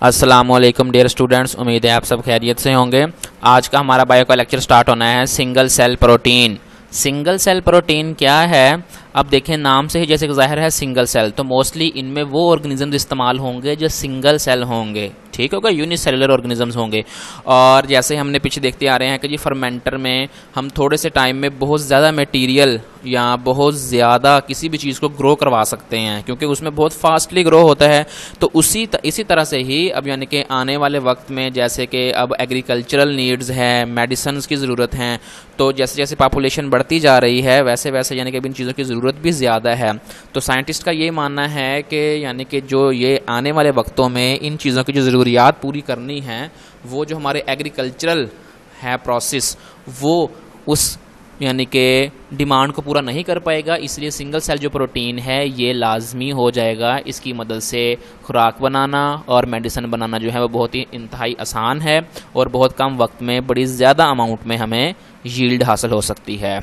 अस्सलामुअलैकुम dear students, उम्मीद है आप सब खैरियत से होंगे। आज का हमारा बायो का लेक्चर स्टार्ट होना है single cell protein. Single cell protein क्या है? अब देखें, नाम से ही जैसे ज़ाहिर है सिंगल सेल, तो मोस्टली इनमें वो ऑर्गेनिजम्स इस्तेमाल होंगे जो सिंगल सेल होंगे, ठीक होगा, यूनिसेलुलर ऑर्गेनिजम्स होंगे। और जैसे हमने पीछे देखते आ रहे हैं कि जी फर्मेंटर में हम थोड़े से टाइम में बहुत ज़्यादा मटेरियल या बहुत ज़्यादा किसी भी चीज़ को ग्रो करवा सकते हैं, क्योंकि उसमें बहुत फास्टली ग्रो होता है। तो इसी तरह से ही अब यानी कि आने वाले वक्त में जैसे कि अब एग्रीकल्चरल नीड्स हैं, मेडिसिन्स की ज़रूरत हैं, तो जैसे जैसे पॉपुलेशन बढ़ती जा रही है वैसे वैसे यानी कि अब इन चीज़ों की ज़रूरत भी ज़्यादा है। तो साइंटिस्ट का ये मानना है कि यानी कि जो ये आने वाले वक्तों में इन चीज़ों की जो ज़रूरियात पूरी करनी है, वो जो हमारे एग्रीकल्चरल है प्रोसेस, वो उस यानी कि डिमांड को पूरा नहीं कर पाएगा। इसलिए सिंगल सेल जो प्रोटीन है ये लाजमी हो जाएगा। इसकी मदद से खुराक बनाना और मेडिसिन बनाना जो है वो बहुत ही इंतहाई आसान है और बहुत कम वक्त में बड़ी ज़्यादा अमाउंट में हमें यील्ड हासिल हो सकती है।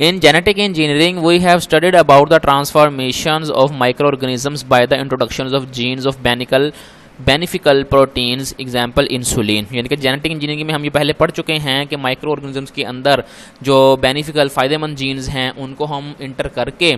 In genetic engineering, we have studied about the transformations of microorganisms by the introductions of genes of beneficial proteins, example insulin. यानी कि जेनेटिक इंजीनियरिंग में हम ये पहले पढ़ चुके हैं कि माइक्रो ऑर्गेनिजम्स के अंदर जो बेनिफिकल फ़ायदेमंद जीन्स हैं उनको हम इंटर करके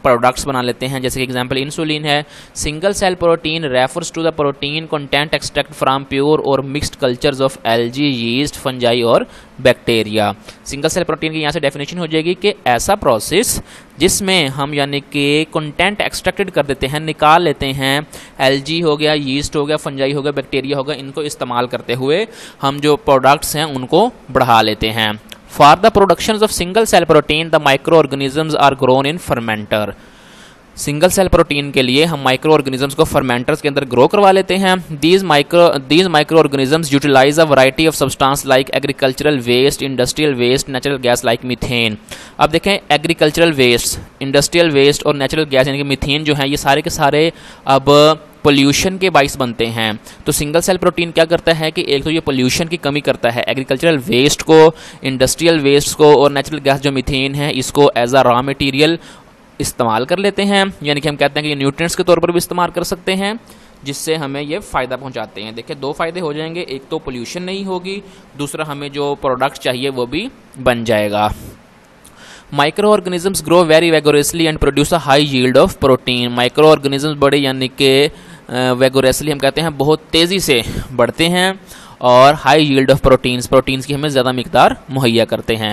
प्रोडक्ट्स बना लेते हैं, जैसे कि एग्जांपल इंसुलिन है। Single cell protein refers to the protein content extract from pure और mixed cultures of algae, yeast, fungi और बैक्टीरिया। सिंगल सेल प्रोटीन की यहाँ से डेफिनेशन हो जाएगी कि ऐसा प्रोसेस जिसमें हम यानी कि कंटेंट एक्सट्रैक्टेड कर देते हैं, निकाल लेते हैं, एल्गी हो गया, यीस्ट हो गया, फंजाई हो गया, बैक्टीरिया हो गया, इनको इस्तेमाल करते हुए हम जो प्रोडक्ट्स हैं उनको बढ़ा लेते हैं। For the productions of single cell protein, the microorganisms are grown in fermenter. Single cell protein के लिए हम माइक्रो ऑर्गेनिजम्स को फर्मेंटर्स के अंदर ग्रो करवा लेते हैं। These micro organisms utilise a variety of substance like agricultural waste, industrial waste, natural gas like methane. अब देखें, एग्रीकल्चरल वेस्ट, इंडस्ट्रियल वेस्ट और नेचुरल गैस यानी कि मीथेन जो है ये सारे के सारे अब पोल्यूशन के बाइस बनते हैं। तो सिंगल सेल प्रोटीन क्या करता है कि एक तो ये पोल्यूशन की कमी करता है, एग्रीकल्चरल वेस्ट को, इंडस्ट्रियल वेस्ट को और नेचुरल गैस जो मीथेन है इसको एज अ रॉ मटेरियल इस्तेमाल कर लेते हैं। यानी कि हम कहते हैं कि ये न्यूट्रिएंट्स के तौर पर भी इस्तेमाल कर सकते हैं, जिससे हमें ये फ़ायदा पहुंचाते हैं। देखिए, दो फ़ायदे हो जाएंगे, एक तो पोल्यूशन नहीं होगी, दूसरा हमें जो प्रोडक्ट चाहिए वो भी बन जाएगा। Micro organisms grow very vigorously and produce a high yield of protein. Micro organisms बड़े यानी कि वेगोरसली हम कहते हैं बहुत तेज़ी से बढ़ते हैं और हाई यील्ड ऑफ प्रोटीन्स की हमें ज़्यादा मिकदार मुहैया करते हैं।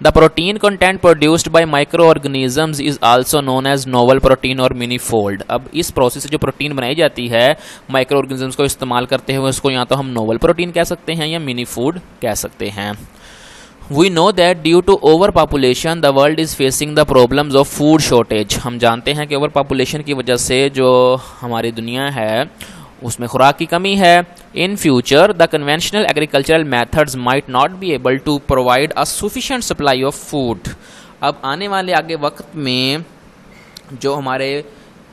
The protein content produced by micro organisms is also known as novel protein और मिनीफोल्ड। अब इस प्रोसेस से जो प्रोटीन बनाई जाती है माइक्रो ऑर्गेनिजम्स को इस्तेमाल करते हुए, उसको या तो हम नोवल प्रोटीन कह सकते हैं या मिनी फूड कह सकते हैं। We know that due to overpopulation, the world is facing the problems of food shortage. हम जानते हैं कि ओवर पॉपुलेशन की वजह से जो हमारी दुनिया है उसमें खुराक की कमी है। In future, the conventional agricultural methods might not be able to provide a sufficient supply of food. अब आने वाले आगे वक्त में जो हमारे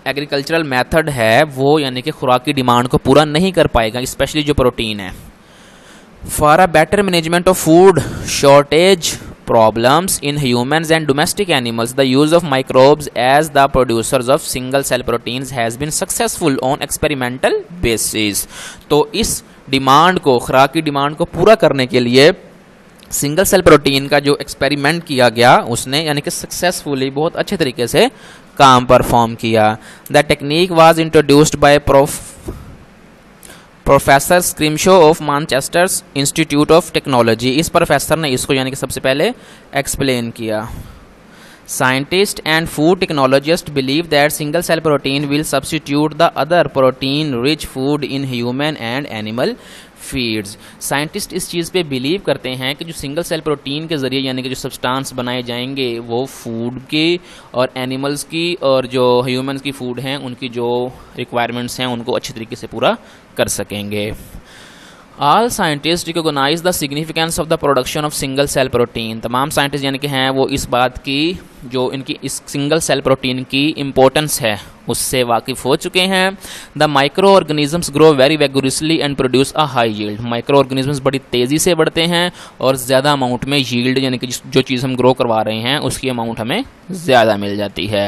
एग्रीकल्चरल मेथड है वो यानी कि खुराक की डिमांड को पूरा नहीं कर पाएगा, स्पेशली जो प्रोटीन है। For a better management of food shortage problems in humans and domestic animals, the use of microbes as the producers of single cell proteins has been successful on experimental basis. तो इस demand को, खुराक की demand को पूरा करने के लिए सिंगल सेल प्रोटीन का जो एक्सपेरिमेंट किया गया उसने यानी कि सक्सेसफुली बहुत अच्छे तरीके से काम परफॉर्म किया। The technique was introduced by professor Scrimshaw of Manchester's Institute of Technology. इस प्रोफेसर ने इसको यानी कि सबसे पहले एक्सप्लेन किया। Scientist and food technologist believe that single cell protein will substitute the other protein rich food in human and animal feeds. Scientist इस चीज़ पे बिलीव करते हैं कि जो सिंगल सेल प्रोटीन के ज़रिए यानी कि जो सब्सटेंस बनाए जाएंगे वो फूड के और एनिमल्स की और जो ह्यूमंस की फूड हैं उनकी जो रिक्वायरमेंट्स हैं उनको अच्छे तरीके से पूरा कर सकेंगे। All scientists recognize the significance of the production of single cell protein. तमाम साइंटिस्ट यानी कि हैं वो इस बात की जो इनकी इस सिंगल सेल प्रोटीन की इम्पोर्टेंस है उससे वाकिफ़ हो चुके हैं। The micro organisms grow very vigorously and produce a high yield. Micro organisms बड़ी तेज़ी से बढ़ते हैं और ज़्यादा अमाउंट में यील्ड यानी कि जो चीज़ हम ग्रो करवा रहे हैं उसकी अमाउंट हमें ज़्यादा मिल जाती है।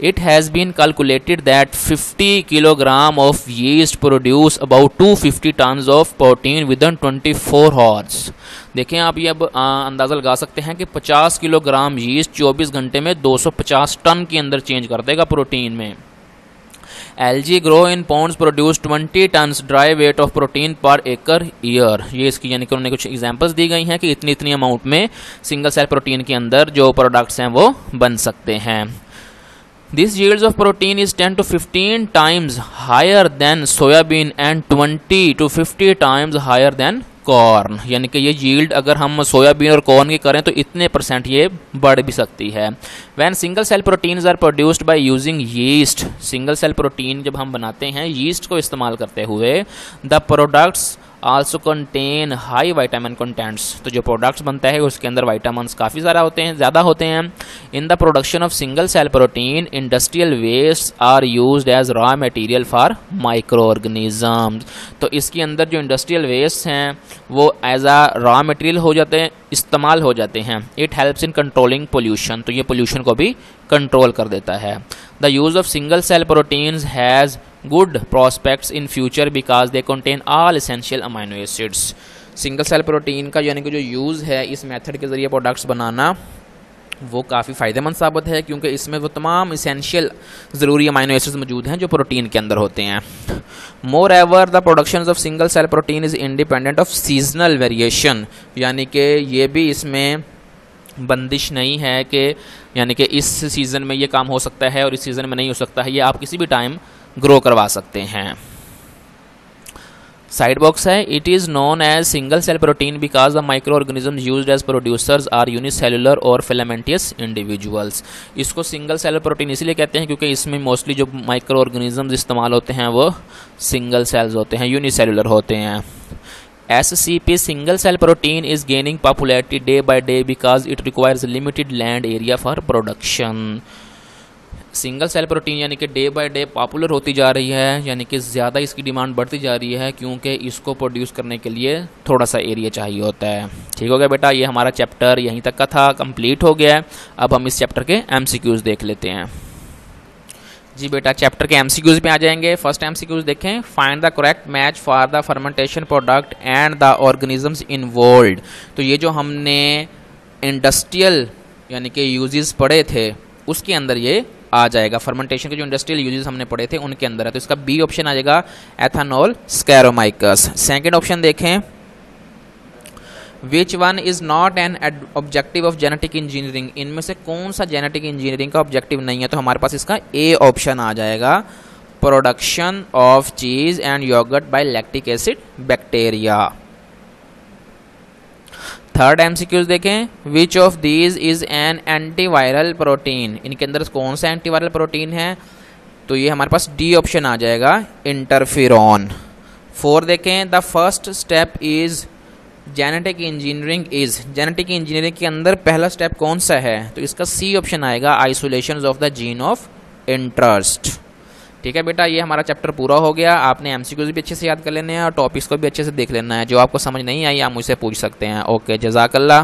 It has been calculated that 50 kilogram of yeast produce about 250 tons of protein within 24 hours. देखें आप ये अब अंदाज़ा लगा सकते हैं कि 50 किलोग्राम यीस्ट 24 घंटे में 250 टन के अंदर चेंज कर देगा प्रोटीन में। Algae grow in ponds produce 20 tons dry weight of protein per acre year. ये इसकी यानी कि उन्होंने कुछ एग्जांपल्स दी गई हैं कि इतनी इतनी अमाउंट में सिंगल सेल प्रोटीन के अंदर जो प्रोडक्ट्स हैं वो बन सकते हैं। This yields of protein is 10 to 15 times higher than soybean and 20 to 50 times higher than corn. यानी कि ये यील्ड अगर हम सोयाबीन और कॉर्न की करें तो इतने % ये बढ़ भी सकती है। When single cell proteins are produced by using yeast. Single cell protein जब हम बनाते हैं यीस्ट को इस्तेमाल करते हुए, the products also contain high vitamin contents. तो जो प्रोडक्ट्स बनता है उसके अंदर वाइटामिन काफ़ी ज़्यादा होते हैं। In the production of single cell protein industrial waste are used as raw material for micro organisms. तो इसके अंदर जो इंडस्ट्रियल वेस्ट हैं वो एज आ रॉ मटेरियल हो जाते हैं, इस्तेमाल हो जाते हैं। It helps in controlling pollution. तो ये पोल्यूशन को भी कंट्रोल कर देता है। The use of single cell proteins has good prospects in future because they contain all essential amino acids. Single cell protein का यानी कि जो यूज़ है इस मेथड के ज़रिए प्रोडक्ट्स बनाना वो काफ़ी फ़ायदेमंद साबित है, क्योंकि इसमें वो तमाम इसेंशियल ज़रूरी अमाइनो एसिड्स मौजूद हैं जो प्रोटीन के अंदर होते हैं। Moreover the production of single cell protein is independent of seasonal variation. यानी कि ये भी इसमें बंदिश नहीं है कि यानी कि इस सीज़न में ये काम हो सकता है और इस सीज़न में नहीं हो सकता है। ये आप किसी भी टाइम ग्रो करवा सकते हैं। साइड बॉक्स है, it is known as single cell protein because the micro organism used as producers are unicellular और फिलामेंटियस इंडिविजुअल्स। इसको सिंगल सेल प्रोटीन इसलिए कहते हैं क्योंकि इसमें मोस्टली जो माइक्रो ऑर्गेनिज्म इस्तेमाल होते हैं वो सिंगल सेल्स होते हैं, यूनिसेलुलर होते हैं। SCP single cell protein is gaining popularity day by day because it requires limited land area for production. Single cell protein यानी कि डे बाय डे पॉपुलर होती जा रही है, यानी कि ज़्यादा इसकी डिमांड बढ़ती जा रही है क्योंकि इसको प्रोड्यूस करने के लिए थोड़ा सा एरिया चाहिए होता है। ठीक हो गया बेटा, ये हमारा चैप्टर यहीं तक का था, कंप्लीट हो गया है। अब हम इस चैप्टर के MCQs देख लेते हैं। जी बेटा, चैप्टर के MCQs में आ जाएंगे। फर्स्ट MCQs देखें, find the correct match for the fermentation product and the organisms involved. तो ये जो हमने इंडस्ट्रियल यानी कि यूजेस पढ़े थे उसके अंदर ये आ जाएगा। फर्मेंटेशन के जो इंडस्ट्रियल यूजेस हमने पढ़े थे उनके अंदर है, तो इसका बी ऑप्शन आ जाएगा एथेनॉल स्कैरोमाइकस। सेकंड ऑप्शन देखें, which one is not an objective of genetic engineering. इनमें से कौन सा जेनेटिक इंजीनियरिंग का ऑब्जेक्टिव नहीं है, तो हमारे पास इसका ए ऑप्शन आ जाएगा, production of cheese and yogurt by lactic acid bacteria. Third MCQs देखें, which of these is an antiviral protein. इनके अंदर कौन सा एंटीवायरल प्रोटीन है, तो ये हमारे पास डी ऑप्शन आ जाएगा, इंटरफेरॉन। 4 देखें, the first step is genetic engineering is. Genetic engineering के अंदर पहला स्टेप कौन सा है, तो इसका सी ऑप्शन आएगा, isolation of the gene of interest. ठीक है बेटा, ये हमारा चैप्टर पूरा हो गया। आपने MCQs भी अच्छे से याद कर लेने हैं और टॉपिक्स को भी अच्छे से देख लेना है। जो आपको समझ नहीं आई आप मुझसे पूछ सकते हैं। ओके, जज़ाकल्लाह।